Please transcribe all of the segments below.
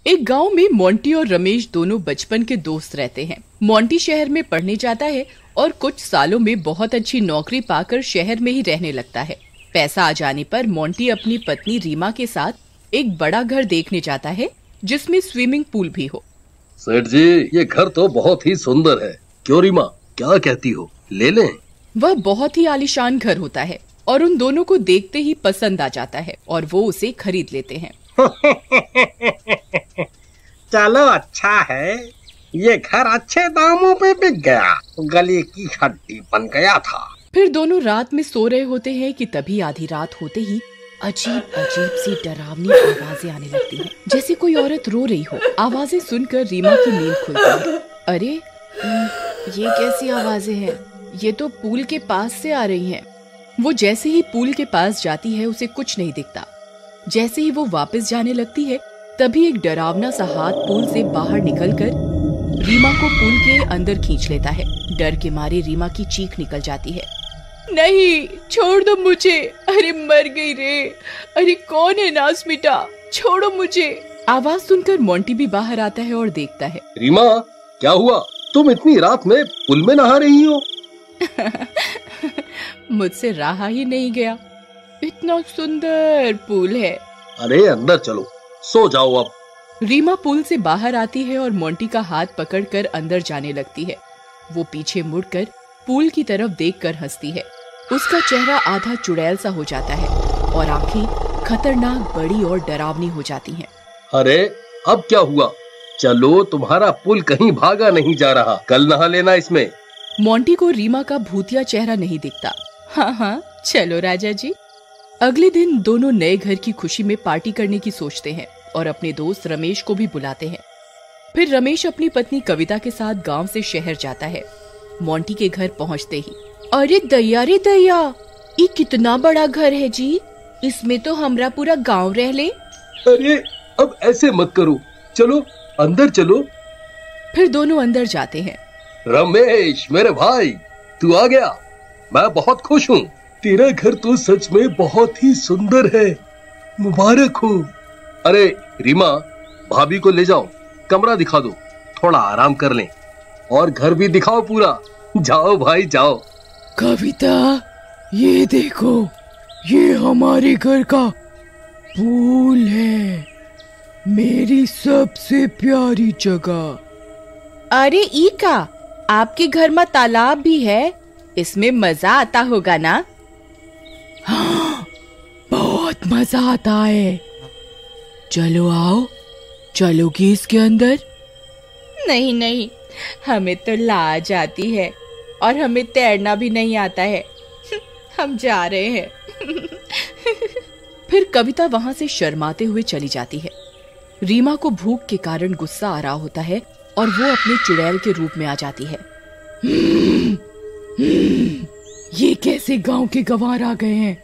एक गांव में मोंटी और रमेश दोनों बचपन के दोस्त रहते हैं। मोंटी शहर में पढ़ने जाता है और कुछ सालों में बहुत अच्छी नौकरी पाकर शहर में ही रहने लगता है। पैसा आ जाने पर मोंटी अपनी पत्नी रीमा के साथ एक बड़ा घर देखने जाता है जिसमें स्विमिंग पूल भी हो। सेठ जी, ये घर तो बहुत ही सुंदर है। क्यों रीमा, क्या कहती हो, ले लें? वह बहुत ही आलीशान घर होता है और उन दोनों को देखते ही पसंद आ जाता है और वो उसे खरीद लेते हैं। चलो अच्छा है, ये घर अच्छे दामों पे बिक गया, गले की हड्डी बन गया था। फिर दोनों रात में सो रहे होते हैं कि तभी आधी रात होते ही अजीब अजीब सी डरावनी आवाजें आने लगती हैं, जैसे कोई औरत रो रही हो। आवाजें सुनकर रीमा की नींद खुलती है। अरे ये कैसी आवाजें हैं? ये तो पूल के पास से आ रही हैं। वो जैसे ही पूल के पास जाती है उसे कुछ नहीं दिखता। जैसे ही वो वापस जाने लगती है तभी एक डरावना सा हाथ पूल से बाहर निकलकर रीमा को पूल के अंदर खींच लेता है। डर के मारे रीमा की चीख निकल जाती है। नहीं, छोड़ दो मुझे, अरे मर गई रे, अरे कौन है नास मिटा, छोड़ो मुझे। आवाज सुनकर मोंटी भी बाहर आता है और देखता है। रीमा, क्या हुआ? तुम इतनी रात में पूल में नहा रही हो? मुझसे रहा ही नहीं गया, इतना सुंदर पूल है। अरे अंदर चलो, सो जाओ अब। रीमा पूल से बाहर आती है और मोंटी का हाथ पकड़कर अंदर जाने लगती है। वो पीछे मुड़कर पूल की तरफ देखकर हंसती है। उसका चेहरा आधा चुड़ैल सा हो जाता है और आंखें खतरनाक बड़ी और डरावनी हो जाती हैं। अरे अब क्या हुआ? चलो, तुम्हारा पुल कहीं भागा नहीं जा रहा, कल नहा लेना इसमें। मोंटी को रीमा का भूतिया चेहरा नहीं दिखता। हाँ, चलो राजा जी। अगले दिन दोनों नए घर की खुशी में पार्टी करने की सोचते हैं और अपने दोस्त रमेश को भी बुलाते हैं। फिर रमेश अपनी पत्नी कविता के साथ गांव से शहर जाता है। मोंटी के घर पहुंचते ही, अरे दैया रे दैया, ये कितना बड़ा घर है जी, इसमें तो हमरा पूरा गांव रह ले। अरे अब ऐसे मत करो, चलो अंदर चलो। फिर दोनों अंदर जाते हैं। रमेश मेरे भाई, तू आ गया, मैं बहुत खुश हूँ। तेरा घर तो सच में बहुत ही सुंदर है, मुबारक हो। अरे रीमा, भाभी को ले जाओ, कमरा दिखा दो, थोड़ा आराम कर लें, और घर भी दिखाओ पूरा। जाओ भाई जाओ। कविता, ये देखो, ये हमारे घर का पूल है, मेरी सबसे प्यारी जगह। अरे ईका, आपके घर में तालाब भी है, इसमें मजा आता होगा ना? हाँ, बहुत मजा आता है। चलो आओ, चलोगी इसके अंदर? नहीं नहीं, हमें तो लाज आती है और हमें तैरना भी नहीं आता है, हम जा रहे हैं। फिर कविता वहां से शर्माते हुए चली जाती है। रीमा को भूख के कारण गुस्सा आ रहा होता है और वो अपने चुड़ैल के रूप में आ जाती है। ये कैसे गांव के गंवार आ गए हैं?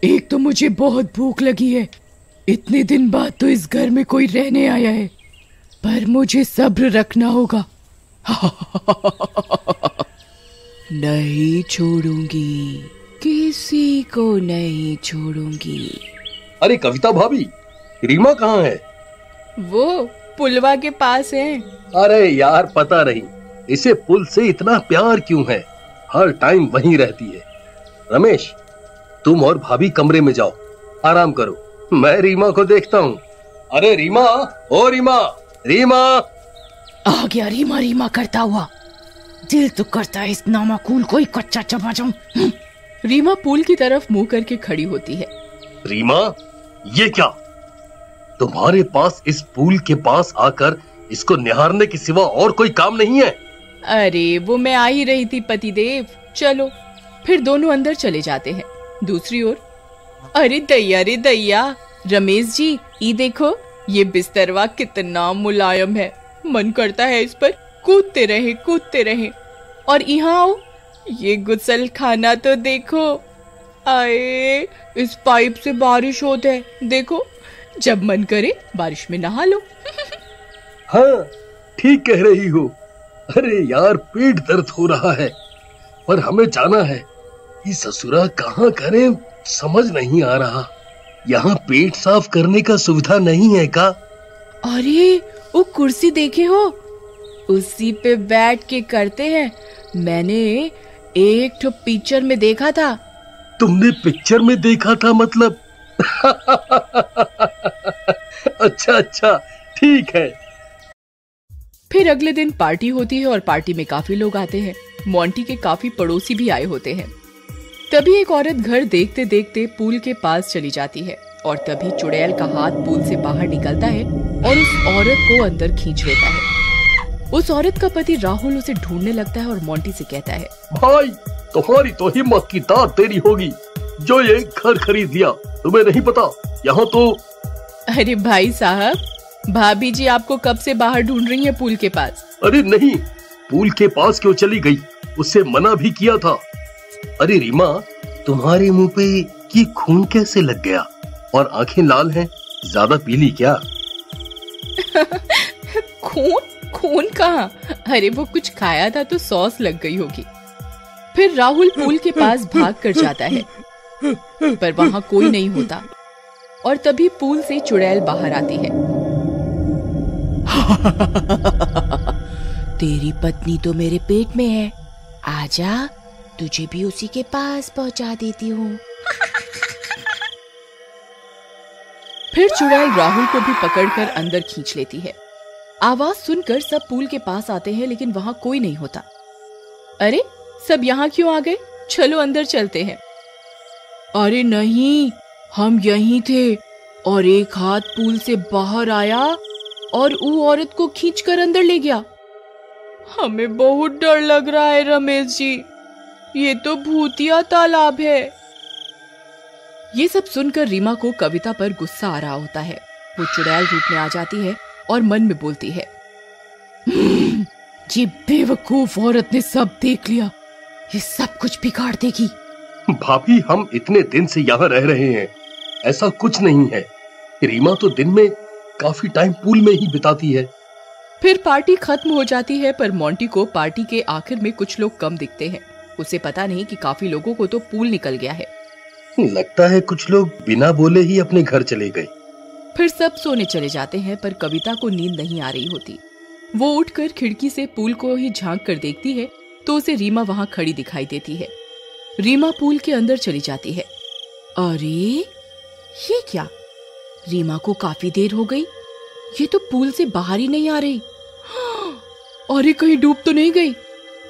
एक तो मुझे बहुत भूख लगी है, इतने दिन बाद तो इस घर में कोई रहने आया है, पर मुझे सब्र रखना होगा। नहीं छोड़ूंगी, किसी को नहीं छोड़ूंगी। अरे कविता भाभी, रीमा कहाँ है? वो पुलवा के पास है। अरे यार, पता नहीं इसे पुल से इतना प्यार क्यों है, हर टाइम वहीं रहती है। रमेश, तुम और भाभी कमरे में जाओ, आराम करो, मैं रीमा को देखता हूँ। अरे रीमा, ओ रीमा, रीमा। आ गया रीमा रीमा करता हुआ, दिल तो करता है इस नामाकूल को ही कच्चा चबा जाऊं। रीमा पुल की तरफ मुंह करके खड़ी होती है। रीमा, ये क्या? तुम्हारे पास इस पुल के पास आकर इसको निहारने के सिवा और कोई काम नहीं है? अरे वो मैं आ ही रही थी पतिदेव, चलो। फिर दोनों अंदर चले जाते हैं। दूसरी ओर, अरे दैया रे दैया, रमेश जी, ये देखो, ये बिस्तरवा कितना मुलायम है, मन करता है इस पर कूदते रहे। और यहाँ आओ, ये गुसल खाना तो देखो, आए इस पाइप से बारिश होता है, देखो, जब मन करे बारिश में नहा लो। हाँ, ठीक कह रही हो। अरे यार, पेट दर्द हो रहा है, पर हमें जाना है। ये ससुरा कहाँ करें समझ नहीं आ रहा। यहाँ पेट साफ करने का सुविधा नहीं है का? अरे वो कुर्सी देखे हो, उसी पे बैठ के करते हैं। मैंने एक ठो पिक्चर में देखा था। तुमने पिक्चर में देखा था मतलब? अच्छा ठीक है। फिर अगले दिन पार्टी होती है और पार्टी में काफी लोग आते हैं। मोंटी के काफी पड़ोसी भी आए होते हैं। तभी एक औरत घर देखते देखते पूल के पास चली जाती है और तभी चुड़ैल का हाथ पूल से बाहर निकलता है और उस औरत को अंदर खींच लेता है। उस औरत का पति राहुल उसे ढूंढने लगता है और मोंटी से कहता है, भाई तुम्हारी तो हिम्मत की दाद तेरी होगी जो ये घर खरीद लिया। तुम्हें नहीं पता यहाँ तो। अरे भाई साहब, भाभी जी आपको कब से बाहर ढूंढ रही है पूल के पास? अरे नहीं, पूल के पास क्यों चली गई? उससे मना भी किया था। अरे रीमा, तुम्हारे मुंह पे ये खून कैसे लग गया और आंखें लाल हैं? ज्यादा पीली क्या? खून कहाँ? अरे वो कुछ खाया था तो सॉस लग गई होगी। फिर राहुल पूल के पास भाग कर जाता है पर वहाँ कोई नहीं होता और तभी पूल से चुड़ैल बाहर आती है। तेरी पत्नी तो मेरे पेट में है, आजा तुझे भी उसी के पास पहुंचा देती हूँ। फिर चुड़ैल राहुल को भी पकड़कर अंदर खींच लेती है। आवाज सुनकर सब पूल के पास आते हैं लेकिन वहां कोई नहीं होता। अरे सब यहाँ क्यों आ गए? चलो अंदर चलते हैं। अरे नहीं, हम यहीं थे और एक हाथ पूल से बाहर आया और वो औरत को खींचकर अंदर ले गया। हमें बहुत डर लग रहा है रमेश जी, ये तो भूतिया तालाब है। ये सब सुनकर रीमा को कविता पर गुस्सा आ रहा होता है। वो चुड़ैल रूप में आ जाती है और मन में बोलती है, ये बेवकूफ औरत ने सब देख लिया, ये सब कुछ बिगाड़ देगी। भाभी, हम इतने दिन से यहाँ रह रहे हैं, ऐसा कुछ नहीं है। रीमा तो दिन में काफी टाइम पूल में ही बिताती है। फिर पार्टी खत्म हो जाती है पर मोंटी को पार्टी के आखिर में कुछ लोग कम दिखते हैं। उसे पता नहीं कि काफी लोगों को तो पूल निकल गया है। लगता है कुछ लोग बिना बोले ही अपने घर चले गए। फिर सब सोने चले जाते हैं पर कविता को नींद नहीं आ रही होती। वो उठकर खिड़की से पूल को ही झांक कर देखती है तो उसे रीमा वहां खड़ी दिखाई देती है। रीमा पूल के अंदर चली जाती है। अरे ये क्या? रीमा को काफी देर हो गई, ये तो पूल से बाहर ही नहीं आ रही। अरे कहीं डूब तो नहीं गई?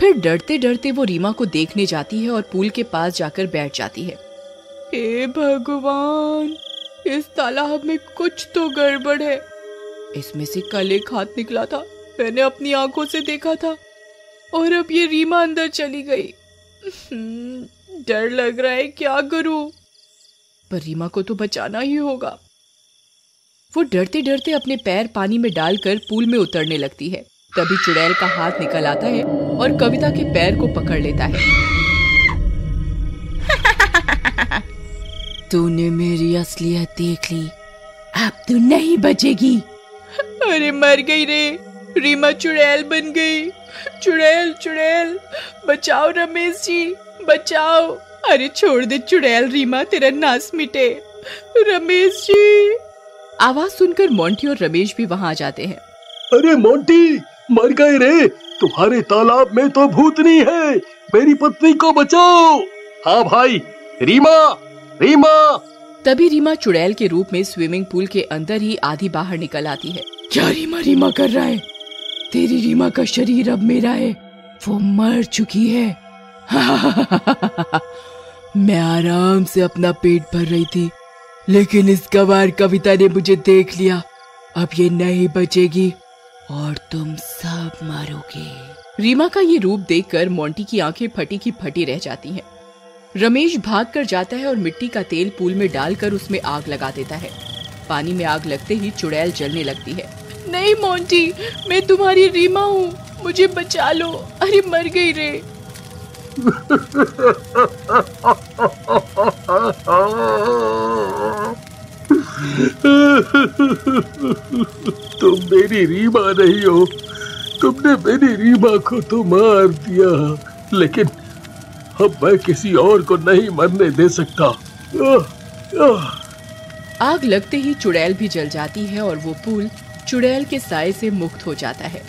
फिर डरते डरते वो रीमा को देखने जाती है और पूल के पास जाकर बैठ जाती है। हे भगवान, इस तालाब में कुछ तो गड़बड़ है। इसमें से कल एक हाथ निकला था, मैंने अपनी आंखों से देखा था और अब ये रीमा अंदर चली गई। डर लग रहा है, क्या करूं? पर रीमा को तो बचाना ही होगा। वो डरते डरते अपने पैर पानी में डालकर पूल में उतरने लगती है। तभी चुड़ैल का हाथ निकल आता है और कविता के पैर को पकड़ लेता है। तूने मेरी असलियत देख ली, अब तू नहीं बचेगी। अरे मर गई रे, रीमा चुड़ैल बन गई। चुड़ैल चुड़ैल बचाओ रमेश जी, बचाओ। अरे छोड़ दे चुड़ैल, रीमा तेरा नाश मिटे। रमेश जी। आवाज सुनकर मोंटी और रमेश भी वहां आ जाते हैं। अरे मोंटी, मर गए रे, तुम्हारे तालाब में तो भूतनी है, मेरी पत्नी को बचाओ। हाँ भाई, रीमा रीमा। तभी रीमा चुड़ैल के रूप में स्विमिंग पूल के अंदर ही आधी बाहर निकल आती है। क्या रीमा रीमा कर रहा है? तेरी रीमा का शरीर अब मेरा है, वो मर चुकी है। मैं आराम से अपना पेट भर रही थी, लेकिन इस गवार कविता ने मुझे देख लिया। अब ये नहीं बचेगी और तुम सब मरोगे। रीमा का ये रूप देखकर मोंटी की आंखें फटी की फटी रह जाती हैं। रमेश भाग कर जाता है और मिट्टी का तेल पूल में डालकर उसमें आग लगा देता है। पानी में आग लगते ही चुड़ैल जलने लगती है। नहीं मोंटी, मैं तुम्हारी रीमा हूँ, मुझे बचा लो। अरे मर गई रे। तुम मेरी रीमा नहीं हो, तुमने मेरी रीमा को तो मार दिया, लेकिन अब मैं किसी और को नहीं मरने दे सकता। आग लगते ही चुड़ैल भी जल जाती है और वो पूल चुड़ैल के साए से मुक्त हो जाता है।